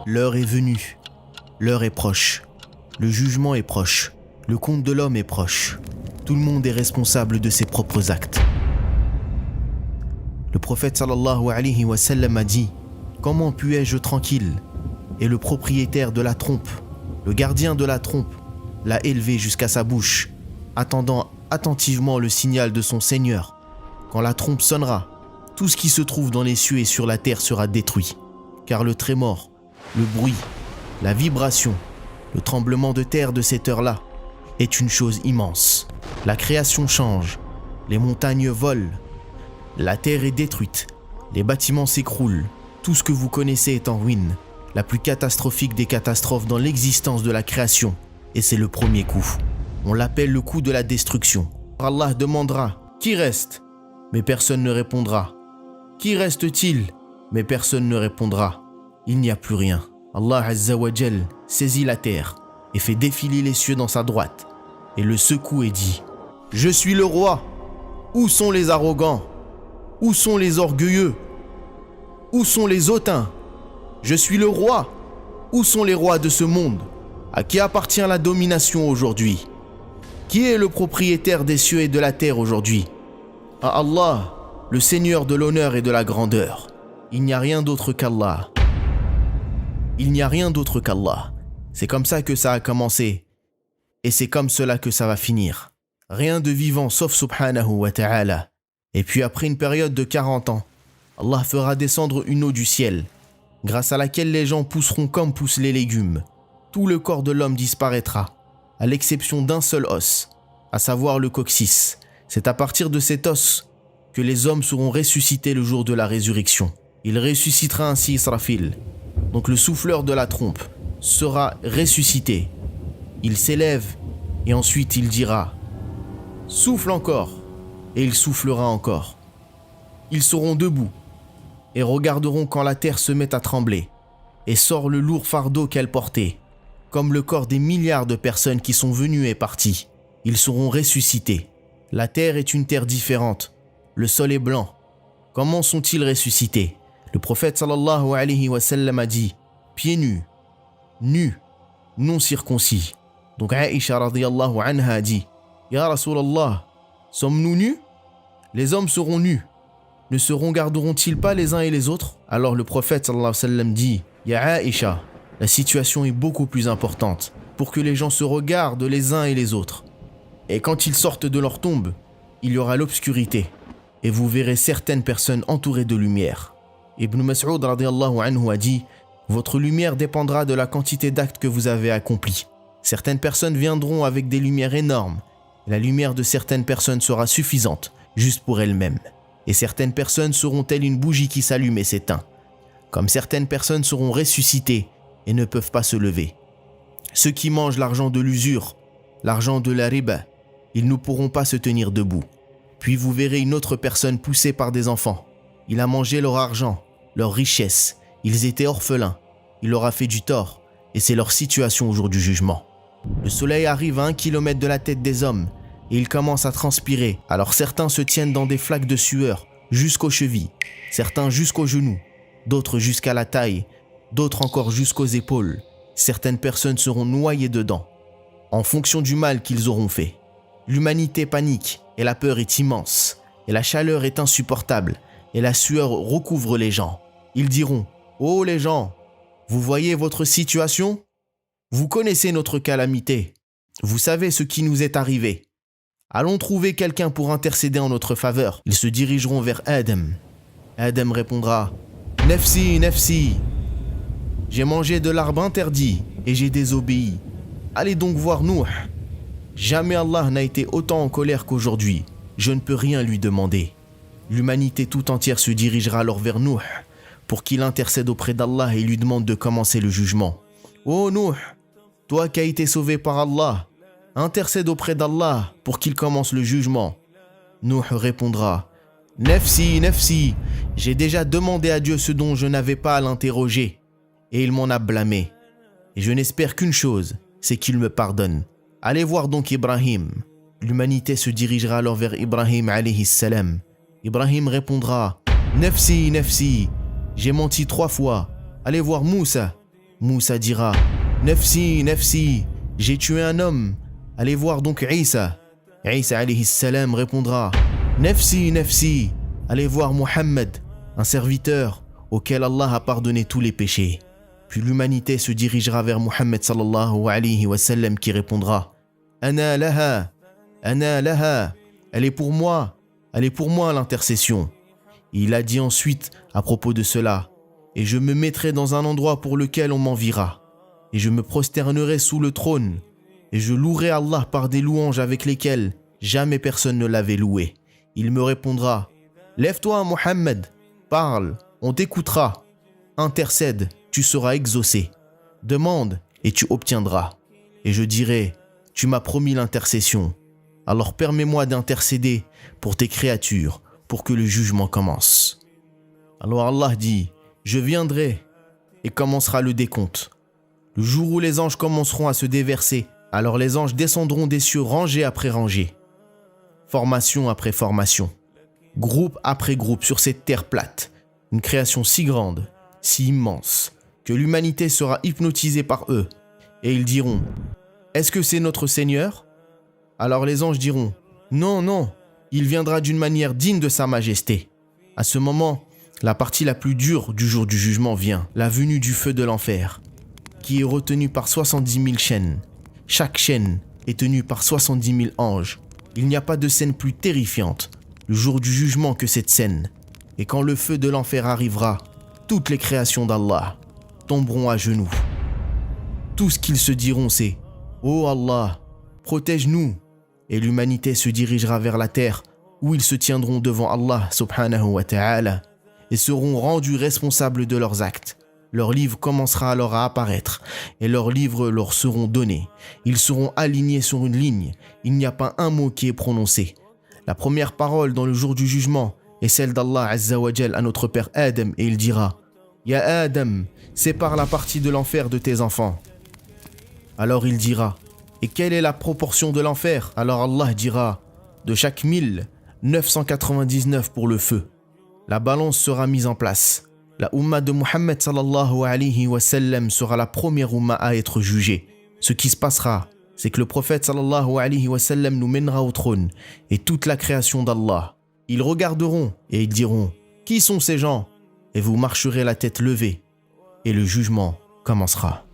L'heure est venue, l'heure est proche, le jugement est proche, le compte de l'homme est proche. Tout le monde est responsable de ses propres actes. Le prophète sallallahu alayhi wa sallam a dit « Comment puis-je tranquille ?» Et le propriétaire de la trompe, le gardien de la trompe, l'a élevé jusqu'à sa bouche, attendant attentivement le signal de son Seigneur. Quand la trompe sonnera, tout ce qui se trouve dans les cieux et sur la terre sera détruit, car le trémor, le bruit, la vibration, le tremblement de terre de cette heure-là est une chose immense. La création change, les montagnes volent, la terre est détruite, les bâtiments s'écroulent, tout ce que vous connaissez est en ruine, la plus catastrophique des catastrophes dans l'existence de la création, et c'est le premier coup. On l'appelle le coup de la destruction. Allah demandera « Qui reste ?» Mais personne ne répondra. « Qui reste-t-il ?» Mais personne ne répondra. Il n'y a plus rien. Allah Azza wa Jal saisit la terre et fait défiler les cieux dans sa droite et le secoue et dit « Je suis le roi. Où sont les arrogants? Où sont les orgueilleux? Où sont les hautains? Je suis le roi. Où sont les rois de ce monde? À qui appartient la domination aujourd'hui? Qui est le propriétaire des cieux et de la terre aujourd'hui? À Allah, le Seigneur de l'honneur et de la grandeur. Il n'y a rien d'autre qu'Allah. Il n'y a rien d'autre qu'Allah. C'est comme ça que ça a commencé. Et c'est comme cela que ça va finir. Rien de vivant sauf subhanahu wa ta'ala. Et puis après une période de 40 ans, Allah fera descendre une eau du ciel, grâce à laquelle les gens pousseront comme poussent les légumes. Tout le corps de l'homme disparaîtra, à l'exception d'un seul os, à savoir le coccyx. C'est à partir de cet os que les hommes seront ressuscités le jour de la résurrection. Il ressuscitera ainsi Israfil, donc le souffleur de la trompe, sera ressuscité. Il s'élève et ensuite il dira « Souffle encore » et il soufflera encore. Ils seront debout et regarderont quand la terre se met à trembler et sort le lourd fardeau qu'elle portait, comme le corps des milliards de personnes qui sont venues et parties. Ils seront ressuscités. La terre est une terre différente. Le sol est blanc. Comment sont-ils ressuscités? Le prophète sallallahu alayhi wa sallam a dit « Pieds nus, nus, non circoncis ». Donc Aïcha radiyallahu anha a dit « Ya Rasulallah, sommes-nous nus? Les hommes seront nus. Ne se regarderont-ils pas les uns et les autres ?» Alors le prophète sallallahu alayhi wa sallam dit « Ya Aïcha, la situation est beaucoup plus importante pour que les gens se regardent les uns et les autres. Et quand ils sortent de leur tombe, il y aura l'obscurité et vous verrez certaines personnes entourées de lumière. » Ibn Mas'ud radiyallahu anhu a dit « Votre lumière dépendra de la quantité d'actes que vous avez accomplis. Certaines personnes viendront avec des lumières énormes. La lumière de certaines personnes sera suffisante, juste pour elles-mêmes. Et certaines personnes seront telles une bougie qui s'allume et s'éteint. Comme certaines personnes seront ressuscitées et ne peuvent pas se lever. Ceux qui mangent l'argent de l'usure, l'argent de la riba, ils ne pourront pas se tenir debout. Puis vous verrez une autre personne poussée par des enfants. Il a mangé leur argent, leur richesse. Ils étaient orphelins. Il leur a fait du tort. Et c'est leur situation au jour du jugement. Le soleil arrive à 1 kilomètre de la tête des hommes et il commence à transpirer. Alors certains se tiennent dans des flaques de sueur jusqu'aux chevilles, certains jusqu'aux genoux, d'autres jusqu'à la taille, d'autres encore jusqu'aux épaules. Certaines personnes seront noyées dedans, en fonction du mal qu'ils auront fait. L'humanité panique et la peur est immense, et la chaleur est insupportable, et la sueur recouvre les gens. Ils diront « Oh les gens, vous voyez votre situation ? Vous connaissez notre calamité. Vous savez ce qui nous est arrivé. Allons trouver quelqu'un pour intercéder en notre faveur. » Ils se dirigeront vers Adam. Adam répondra « Nafsi, nafsi. J'ai mangé de l'arbre interdit et j'ai désobéi. Allez donc voir Nuh. Jamais Allah n'a été autant en colère qu'aujourd'hui. Je ne peux rien lui demander. » L'humanité tout entière se dirigera alors vers Nuh pour qu'il intercède auprès d'Allah et lui demande de commencer le jugement. « Oh Nuh, toi qui as été sauvé par Allah, intercède auprès d'Allah pour qu'il commence le jugement. » Nuh répondra « Nafsi, nafsi, j'ai déjà demandé à Dieu ce dont je n'avais pas à l'interroger, et il m'en a blâmé. Et je n'espère qu'une chose, c'est qu'il me pardonne. Allez voir donc Ibrahim. » L'humanité se dirigera alors vers Ibrahim alayhi salam. Ibrahim répondra « Nafsi, nafsi, j'ai menti 3 fois. Allez voir Moussa. » Moussa dira « Nafsi, nafsi, j'ai tué un homme. Allez voir donc Isa. » Isa alayhi salam répondra « Nafsi, nafsi, allez voir Muhammad, un serviteur auquel Allah a pardonné tous les péchés. » Puis l'humanité se dirigera vers Muhammad sallallahu alayhi wa sallam qui répondra « Ana laha, elle est pour moi l'intercession. » Il a dit ensuite à propos de cela « Et je me mettrai dans un endroit pour lequel on m'enviera, et je me prosternerai sous le trône, et je louerai Allah par des louanges avec lesquelles jamais personne ne l'avait loué. Il me répondra « Lève-toi, Muhammad, parle, on t'écoutera. Intercède, tu seras exaucé. Demande et tu obtiendras. Et je dirai « Tu m'as promis l'intercession. Alors permets-moi d'intercéder pour tes créatures, pour que le jugement commence. » Alors Allah dit « Je viendrai et commencera le décompte. Le jour où les anges commenceront à se déverser, alors les anges descendront des cieux rangée après rangée, formation après formation, groupe après groupe sur cette terre plate, une création si grande, si immense, que l'humanité sera hypnotisée par eux. Et ils diront « Est-ce que c'est notre Seigneur ?» Alors les anges diront « Non, non, il viendra d'une manière digne de sa majesté. » À ce moment, la partie la plus dure du jour du jugement vient, la venue du feu de l'enfer, qui est retenu par 70 000 chaînes. Chaque chaîne est tenue par 70 000 anges. Il n'y a pas de scène plus terrifiante, le jour du jugement, que cette scène. Et quand le feu de l'enfer arrivera, toutes les créations d'Allah tomberont à genoux. Tout ce qu'ils se diront, c'est « Oh Allah, protège-nous » et l'humanité se dirigera vers la terre où ils se tiendront devant Allah subhanahu wa ta'ala et seront rendus responsables de leurs actes. Leur livre commencera alors à apparaître et leurs livres leur seront donnés. Ils seront alignés sur une ligne. Il n'y a pas un mot qui est prononcé. La première parole dans le jour du jugement est celle d'Allah Azza wa Jal à notre père Adam et il dira « Ya Adam, sépare la partie de l'enfer de tes enfants. » Alors il dira « Et quelle est la proportion de l'enfer ?» Alors Allah dira « De chaque 1000, 999 pour le feu. » La balance sera mise en place. La Ummah de Muhammad sallallahu alayhi wa sallam sera la première Ummah à être jugée. Ce qui se passera, c'est que le prophète sallallahu alayhi wa sallam nous mènera au trône et toute la création d'Allah. Ils regarderont et ils diront « Qui sont ces gens ?» Et vous marcherez la tête levée et le jugement commencera.